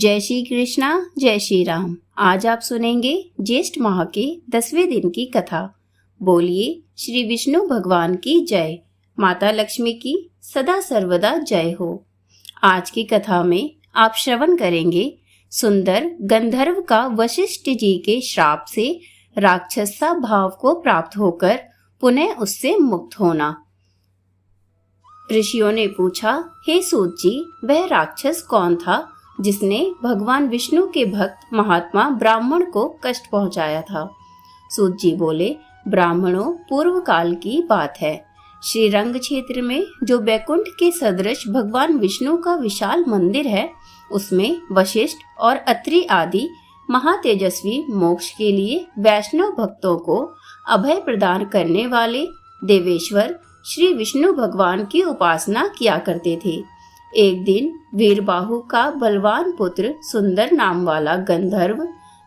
जय श्री कृष्णा, जय श्री राम। आज आप सुनेंगे ज्येष्ठ माह के 10वें दिन की कथा। बोलिए श्री विष्णु भगवान की जय, माता लक्ष्मी की सदा सर्वदा जय हो। आज की कथा में आप श्रवण करेंगे सुंदर गंधर्व का वशिष्ठ जी के श्राप से राक्षसा भाव को प्राप्त होकर पुनः उससे मुक्त होना। ऋषियों ने पूछा, हे सूत जी, वह राक्षस कौन था जिसने भगवान विष्णु के भक्त महात्मा ब्राह्मण को कष्ट पहुंचाया था? सूत जी बोले, ब्राह्मणों, पूर्व काल की बात है। श्रीरंग क्षेत्र में जो बैकुंठ के सदृश भगवान विष्णु का विशाल मंदिर है, उसमें वशिष्ठ और अत्रि आदि महातेजस्वी मोक्ष के लिए वैष्णव भक्तों को अभय प्रदान करने वाले देवेश्वर श्री विष्णु भगवान की उपासना किया करते थे। एक दिन वीरबाहु का बलवान पुत्र सुंदर नाम वाला गंधर्व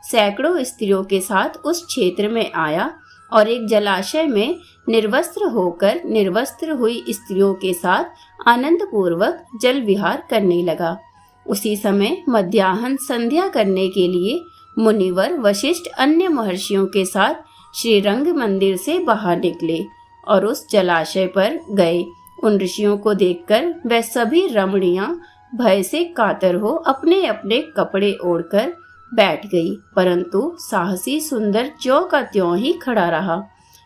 सैकड़ों स्त्रियों के साथ उस क्षेत्र में आया और एक जलाशय में निर्वस्त्र होकर निर्वस्त्र हुई स्त्रियों के साथ आनंद पूर्वक जल विहार करने लगा। उसी समय मध्याह्न संध्या करने के लिए मुनिवर वशिष्ठ अन्य महर्षियों के साथ श्रीरंग मंदिर से बाहर निकले और उस जलाशय पर गए। उन ऋषियों को देखकर वह सभी रमणियां भय से कातर हो अपने अपने कपड़े ओढ़कर बैठ गई, परंतु साहसी सुंदर ज्यों का त्यों ही खड़ा रहा।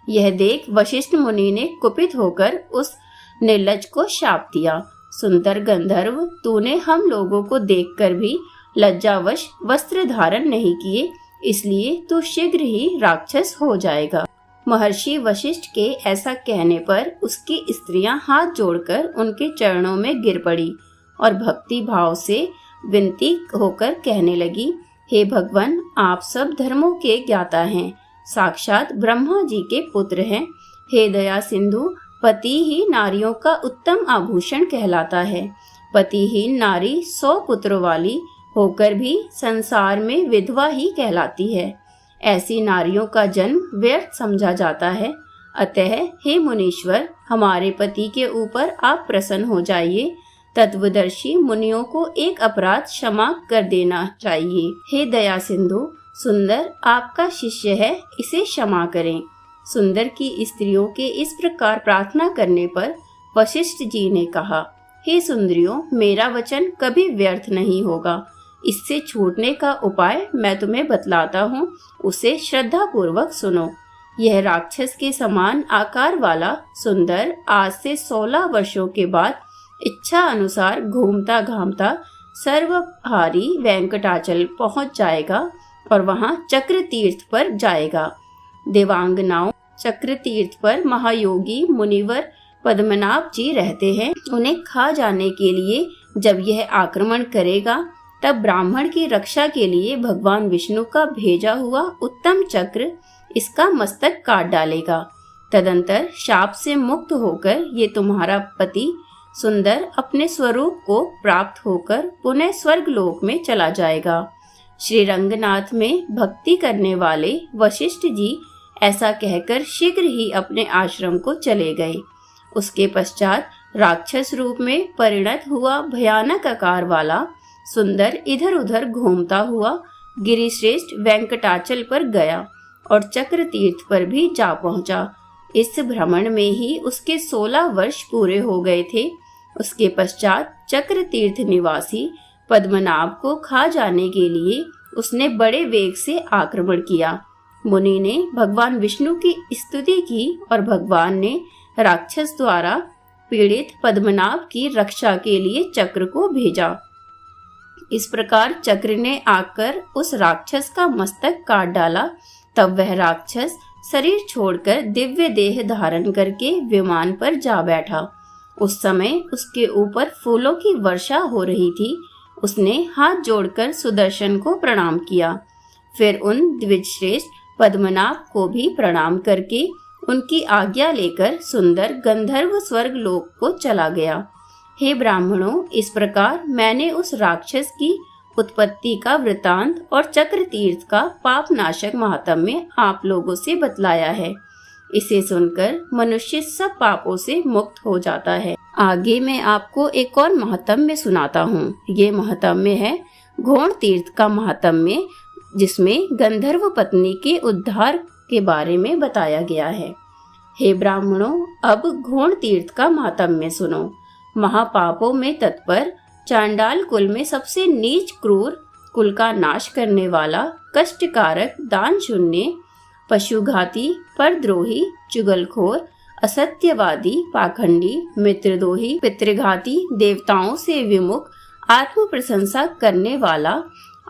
यह देख वशिष्ठ मुनि ने कुपित होकर उस निर्लज को शाप दिया, सुंदर गंधर्व, तूने हम लोगों को देखकर भी लज्जावश वस्त्र धारण नहीं किए, इसलिए तू शीघ्र ही राक्षस हो जाएगा। महर्षि वशिष्ठ के ऐसा कहने पर उसकी स्त्रियां हाथ जोड़कर उनके चरणों में गिर पड़ी और भक्ति भाव से विनती होकर कहने लगी, हे भगवान, आप सब धर्मों के ज्ञाता हैं, साक्षात ब्रह्मा जी के पुत्र हैं। हे दया सिंधु, पति ही नारियों का उत्तम आभूषण कहलाता है। पतिहीन नारी 100 पुत्रों वाली होकर भी संसार में विधवा ही कहलाती है। ऐसी नारियों का जन्म व्यर्थ समझा जाता है। अतः हे मुनीश्वर, हमारे पति के ऊपर आप प्रसन्न हो जाइए। तत्वदर्शी मुनियों को एक अपराध क्षमा कर देना चाहिए। हे दया सिंधु, सुंदर आपका शिष्य है, इसे क्षमा करें। सुंदर की स्त्रियों के इस प्रकार प्रार्थना करने पर वशिष्ठ जी ने कहा, हे सुंदरियों, मेरा वचन कभी व्यर्थ नहीं होगा। इससे छूटने का उपाय मैं तुम्हें बतलाता हूँ, उसे श्रद्धा पूर्वक सुनो। यह राक्षस के समान आकार वाला सुंदर आज से 16 वर्षों के बाद इच्छा अनुसार घूमता घामता सर्वहारी वेंकटाचल पहुँच जाएगा और वहाँ चक्र तीर्थ पर जाएगा। देवांगनाओं चक्र तीर्थ पर महायोगी मुनिवर पद्मनाभ जी रहते हैं। उन्हें खा जाने के लिए जब यह आक्रमण करेगा, तब ब्राह्मण की रक्षा के लिए भगवान विष्णु का भेजा हुआ उत्तम चक्र इसका मस्तक काट डालेगा। तदंतर शाप से मुक्त होकर ये तुम्हारा पति सुंदर अपने स्वरूप को प्राप्त होकर पुनः स्वर्ग लोक में चला जाएगा। श्री रंगनाथ में भक्ति करने वाले वशिष्ठ जी ऐसा कहकर शीघ्र ही अपने आश्रम को चले गए। उसके पश्चात राक्षस रूप में परिणत हुआ भयानक आकार वाला सुंदर इधर उधर घूमता हुआ गिरिश्रेष्ठ वेंकटाचल पर गया और चक्र तीर्थ पर भी जा पहुंचा। इस भ्रमण में ही उसके 16 वर्ष पूरे हो गए थे। उसके पश्चात चक्र तीर्थ निवासी पद्मनाभ को खा जाने के लिए उसने बड़े वेग से आक्रमण किया। मुनि ने भगवान विष्णु की स्तुति की और भगवान ने राक्षस द्वारा पीड़ित पद्मनाभ की रक्षा के लिए चक्र को भेजा। इस प्रकार चक्र ने आकर उस राक्षस का मस्तक काट डाला। तब वह राक्षस शरीर छोड़कर दिव्य देह धारण करके विमान पर जा बैठा। उस समय उसके ऊपर फूलों की वर्षा हो रही थी। उसने हाथ जोड़कर सुदर्शन को प्रणाम किया, फिर उन द्विजश्रेष्ठ पद्मनाभ को भी प्रणाम करके उनकी आज्ञा लेकर सुंदर गंधर्व स्वर्ग लोक को चला गया। हे ब्राह्मणों, इस प्रकार मैंने उस राक्षस की उत्पत्ति का वृतांत और चक्र तीर्थ का पाप नाशक महात्म्य आप लोगों से बतलाया है। इसे सुनकर मनुष्य सब पापों से मुक्त हो जाता है। आगे मैं आपको एक और महात्म्य सुनाता हूँ। ये महात्म्य है घोण तीर्थ का महात्म्य, जिसमें गंधर्व पत्नी के उद्धार के बारे में बताया गया है। हे ब्राह्मणों, अब घोण तीर्थ का महात्म्य सुनो। महापापों में तत्पर चांडाल कुल में सबसे नीच क्रूर, कुल का नाश करने वाला, कष्टकारक, दान शून्य, पशुघाती, परद्रोही, चुगलखोर, असत्यवादी, पाखंडी, मित्रद्रोही, पितृघाती, देवताओं से विमुख, आत्म प्रशंसा करने वाला,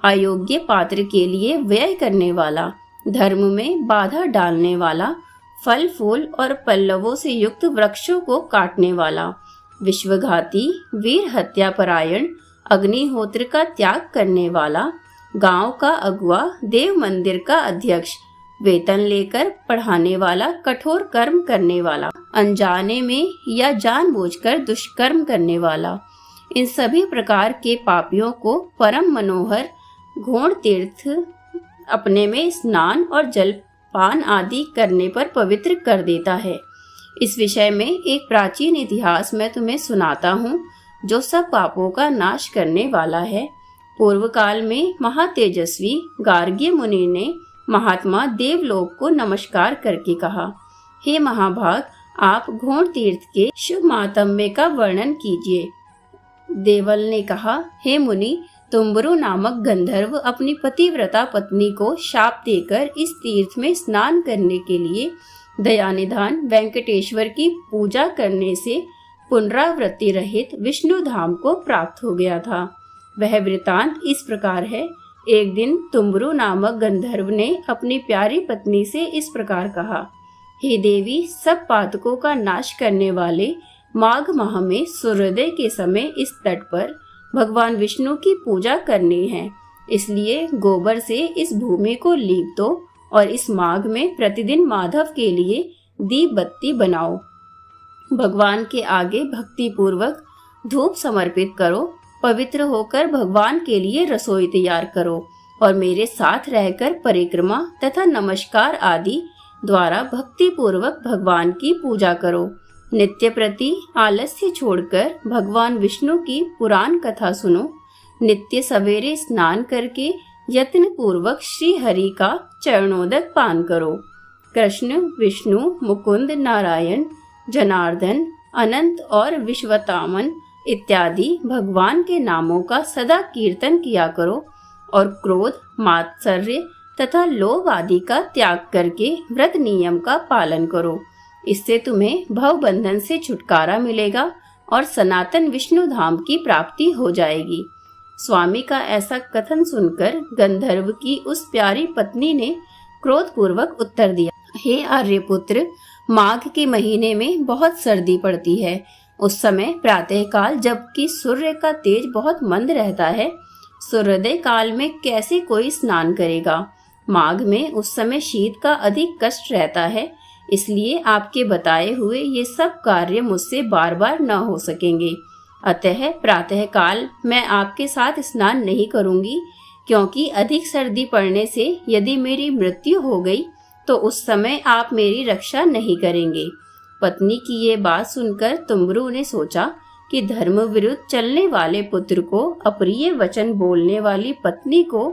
अयोग्य पात्र के लिए व्यय करने वाला, धर्म में बाधा डालने वाला, फल फूल और पल्लवों से युक्त वृक्षों को काटने वाला, विश्वघाती, वीर हत्यापरायण, अग्निहोत्र का त्याग करने वाला, गांव का अगुआ, देव मंदिर का अध्यक्ष, वेतन लेकर पढ़ाने वाला, कठोर कर्म करने वाला, अनजाने में या जानबूझकर दुष्कर्म करने वाला, इन सभी प्रकार के पापियों को परम मनोहर घोण तीर्थ अपने में स्नान और जलपान आदि करने पर पवित्र कर देता है। इस विषय में एक प्राचीन इतिहास मैं तुम्हें सुनाता हूँ, जो सब पापों का नाश करने वाला है। पूर्व काल में महातेजस्वी गार्ग्य मुनि ने महात्मा देवलोक को नमस्कार करके कहा, हे महाभाग, आप घोण तीर्थ के शुभ महात्म्य का वर्णन कीजिए। देवल ने कहा, हे मुनि, तुम्बरु नामक गंधर्व अपनी पतिव्रता पत्नी को शाप देकर इस तीर्थ में स्नान करने के लिए दयानिधान वेंकटेश्वर की पूजा करने से पुनरावृत्ति रहित विष्णु धाम को प्राप्त हो गया था। वह वृतांत इस प्रकार है। एक दिन तुम्बरु नामक गंधर्व ने अपनी प्यारी पत्नी से इस प्रकार कहा, हे देवी, सब पातकों का नाश करने वाले माघ माह में सूर्योदय के समय इस तट पर भगवान विष्णु की पूजा करनी है, इसलिए गोबर से इस भूमि को लीप दो और इस माघ में प्रतिदिन माधव के लिए दीप बत्ती बनाओ। भगवान के आगे भक्ति पूर्वक धूप समर्पित करो, पवित्र होकर भगवान के लिए रसोई तैयार करो और मेरे साथ रहकर परिक्रमा तथा नमस्कार आदि द्वारा भक्ति पूर्वक भगवान की पूजा करो। नित्य प्रति आलस्य छोड़कर भगवान विष्णु की पुराण कथा सुनो। नित्य सवेरे स्नान करके यत्न पूर्वक श्री हरि का चरणोदक पान करो। कृष्ण, विष्णु, मुकुंद, नारायण, जनार्दन, अनंत और विश्वतामन इत्यादि भगवान के नामों का सदा कीर्तन किया करो और क्रोध, मात्सर्य तथा लोभ आदि का त्याग करके व्रत नियम का पालन करो। इससे तुम्हें भव बंधन से छुटकारा मिलेगा और सनातन विष्णु धाम की प्राप्ति हो जाएगी। स्वामी का ऐसा कथन सुनकर गंधर्व की उस प्यारी पत्नी ने क्रोधपूर्वक उत्तर दिया, हे आर्यपुत्र, माघ के महीने में बहुत सर्दी पड़ती है। उस समय प्रातःकाल जबकि सूर्य का तेज बहुत मंद रहता है, सूर्योदय काल में कैसे कोई स्नान करेगा। माघ में उस समय शीत का अधिक कष्ट रहता है, इसलिए आपके बताए हुए ये सब कार्य मुझसे बार बार न हो सकेंगे। अतः प्रातःकाल मैं आपके साथ स्नान नहीं करूंगी, क्योंकि अधिक सर्दी पड़ने से यदि मेरी मृत्यु हो गई तो उस समय आप मेरी रक्षा नहीं करेंगे। पत्नी की ये बात सुनकर तुम्बरु ने सोचा कि धर्म विरुद्ध चलने वाले पुत्र को, अप्रिय वचन बोलने वाली पत्नी को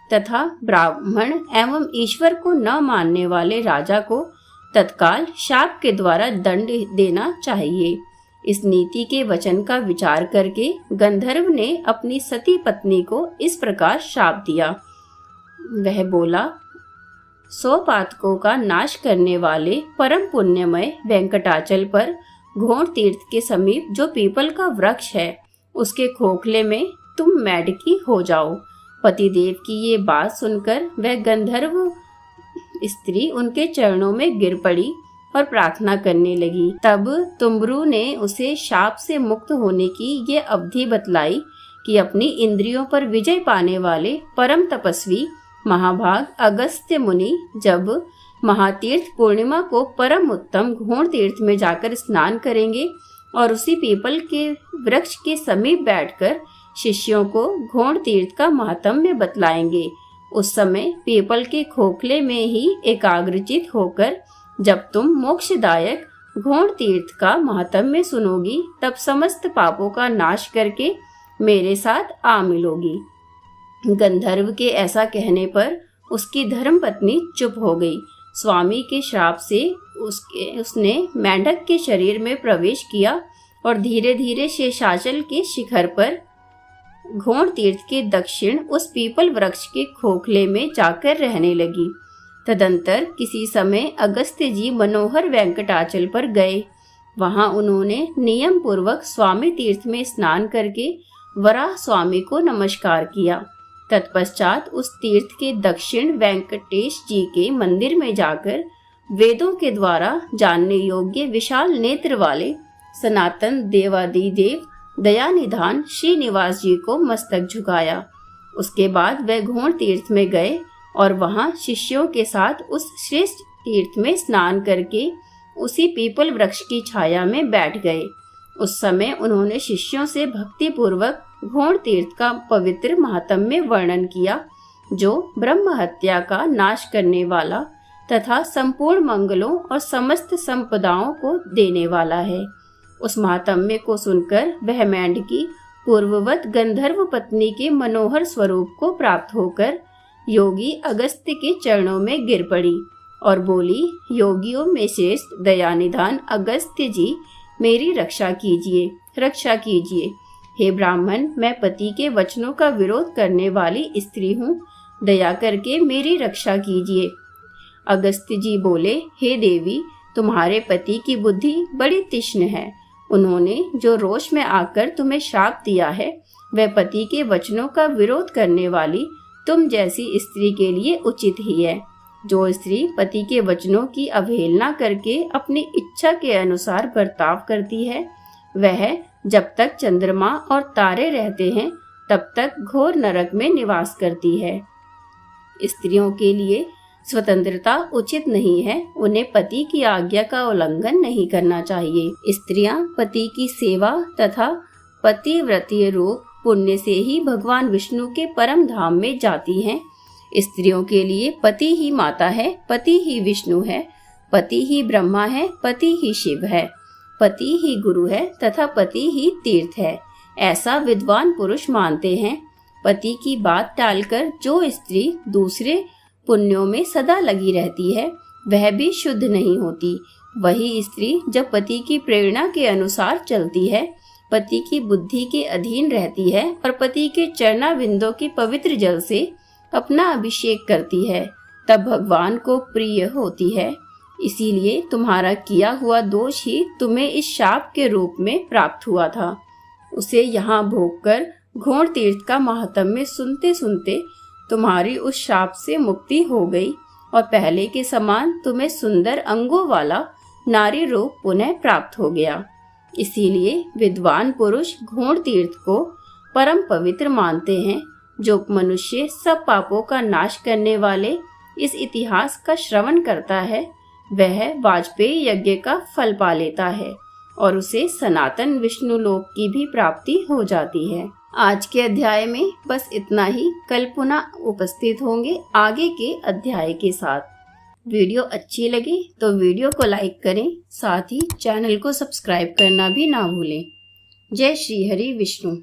तथा ब्राह्मण एवं ईश्वर को न मानने वाले राजा को तत्काल शाप के द्वारा दंड देना चाहिए। इस नीति के वचन का विचार करके गंधर्व ने अपनी सती पत्नी को इस प्रकार शाप दिया। वह बोला, 100 पातकों का नाश करने वाले परम पुण्यमय वेंकटाचल पर घोण तीर्थ के समीप जो पीपल का वृक्ष है, उसके खोखले में तुम मेढकी हो जाओ। पतिदेव की ये बात सुनकर वह गंधर्व स्त्री उनके चरणों में गिर पड़ी और प्रार्थना करने लगी। तब तुम्बरु ने उसे शाप से मुक्त होने की ये अवधि बतलाई कि अपनी इंद्रियों पर विजय पाने वाले परम तपस्वी महाभाग अगस्त्य मुनि जब महातीर्थ पूर्णिमा को परम उत्तम घोण तीर्थ में जाकर स्नान करेंगे और उसी पीपल के वृक्ष के समीप बैठकर शिष्यों को घोण तीर्थ का महात्म्य बतलाएंगे, उस समय पीपल के खोखले में ही एकाग्रचित होकर जब तुम मोक्षदायक घोण तीर्थ का महात्म्य सुनोगी, तब समस्त पापों का नाश करके मेरे साथ आ मिलोगी। गंधर्व के ऐसा कहने पर उसकी धर्मपत्नी चुप हो गई। स्वामी के श्राप से उसने मेंढक के शरीर में प्रवेश किया और धीरे धीरे शेषाचल के शिखर पर घोड़ तीर्थ के दक्षिण उस पीपल वृक्ष के खोखले में जाकर रहने लगी। तदंतर किसी समय अगस्त्य जी मनोहर वेंकटाचल पर गए। वहां उन्होंने नियम पूर्वक स्वामी तीर्थ में स्नान करके वराह स्वामी को नमस्कार किया। तत्पश्चात उस तीर्थ के दक्षिण वेंकटेश जी के मंदिर में जाकर वेदों के द्वारा जानने योग्य विशाल नेत्र वाले सनातन देवादिदेव दयानिधान श्रीनिवास जी को मस्तक झुकाया। उसके बाद वह घोड़ तीर्थ में गए और वहां शिष्यों के साथ उस श्रेष्ठ तीर्थ में स्नान करके उसी पीपल वृक्ष की छाया में बैठ गए। उस समय उन्होंने शिष्यों से भक्ति पूर्वक घोड़ तीर्थ का पवित्र महात्म्य वर्णन किया, जो ब्रह्म हत्या का नाश करने वाला तथा संपूर्ण मंगलों और समस्त संपदाओं को देने वाला है। उस महात्म्य को सुनकर वह मेंढकी पूर्ववत गंधर्व पत्नी के मनोहर स्वरूप को प्राप्त होकर योगी अगस्त्य के चरणों में गिर पड़ी और बोली, योगियों में श्रेष्ठ दयानिधान अगस्त्य जी, मेरी रक्षा कीजिए, रक्षा कीजिए। हे ब्राह्मण, मैं पति के वचनों का विरोध करने वाली स्त्री हूँ, दया करके मेरी रक्षा कीजिए। अगस्त्य जी बोले, हे देवी, तुम्हारे पति की बुद्धि बड़ी तीक्ष्ण है। उन्होंने जो रोष में आकर तुम्हें श्राप दिया है, वह पति के वचनों का विरोध करने वाली तुम जैसी स्त्री के लिए उचित ही है। जो स्त्री पति के वचनों की अवहेलना करके अपनी इच्छा के अनुसार बर्ताव करती है, वह जब तक चंद्रमा और तारे रहते हैं तब तक घोर नरक में निवास करती है। स्त्रियों के लिए स्वतंत्रता उचित नहीं है, उन्हें पति की आज्ञा का उल्लंघन नहीं करना चाहिए। स्त्रियां पति की सेवा तथा पतिव्रतीय रूप पुण्य से ही भगवान विष्णु के परम धाम में जाती हैं। स्त्रियों के लिए पति ही माता है, पति ही विष्णु है, पति ही ब्रह्मा है, पति ही शिव है, पति ही गुरु है तथा पति ही तीर्थ है, ऐसा विद्वान पुरुष मानते हैं। पति की बात टालकर जो स्त्री दूसरे पुण्यों में सदा लगी रहती है, वह भी शुद्ध नहीं होती। वही स्त्री जब पति की प्रेरणा के अनुसार चलती है, पति की बुद्धि के अधीन रहती है और पति के चरणाविंदों के पवित्र जल से अपना अभिषेक करती है, तब भगवान को प्रिय होती है। इसीलिए तुम्हारा किया हुआ दोष ही तुम्हें इस शाप के रूप में प्राप्त हुआ था। उसे यहाँ भोगकर घोड़ तीर्थ का महात्म्य सुनते सुनते तुम्हारी उस शाप से मुक्ति हो गई और पहले के समान तुम्हें सुंदर अंगों वाला नारी रूप पुनः प्राप्त हो गया। इसीलिए विद्वान पुरुष घोड़ तीर्थ को परम पवित्र मानते हैं। जो मनुष्य सब पापों का नाश करने वाले इस इतिहास का श्रवण करता है, वह वाजपेयी यज्ञ का फल पा लेता है और उसे सनातन विष्णु लोक की भी प्राप्ति हो जाती है। आज के अध्याय में बस इतना ही। कल पुनः उपस्थित होंगे आगे के अध्याय के साथ। वीडियो अच्छी लगी तो वीडियो को लाइक करें, साथ ही चैनल को सब्सक्राइब करना भी ना भूलें। जय श्री हरि विष्णु।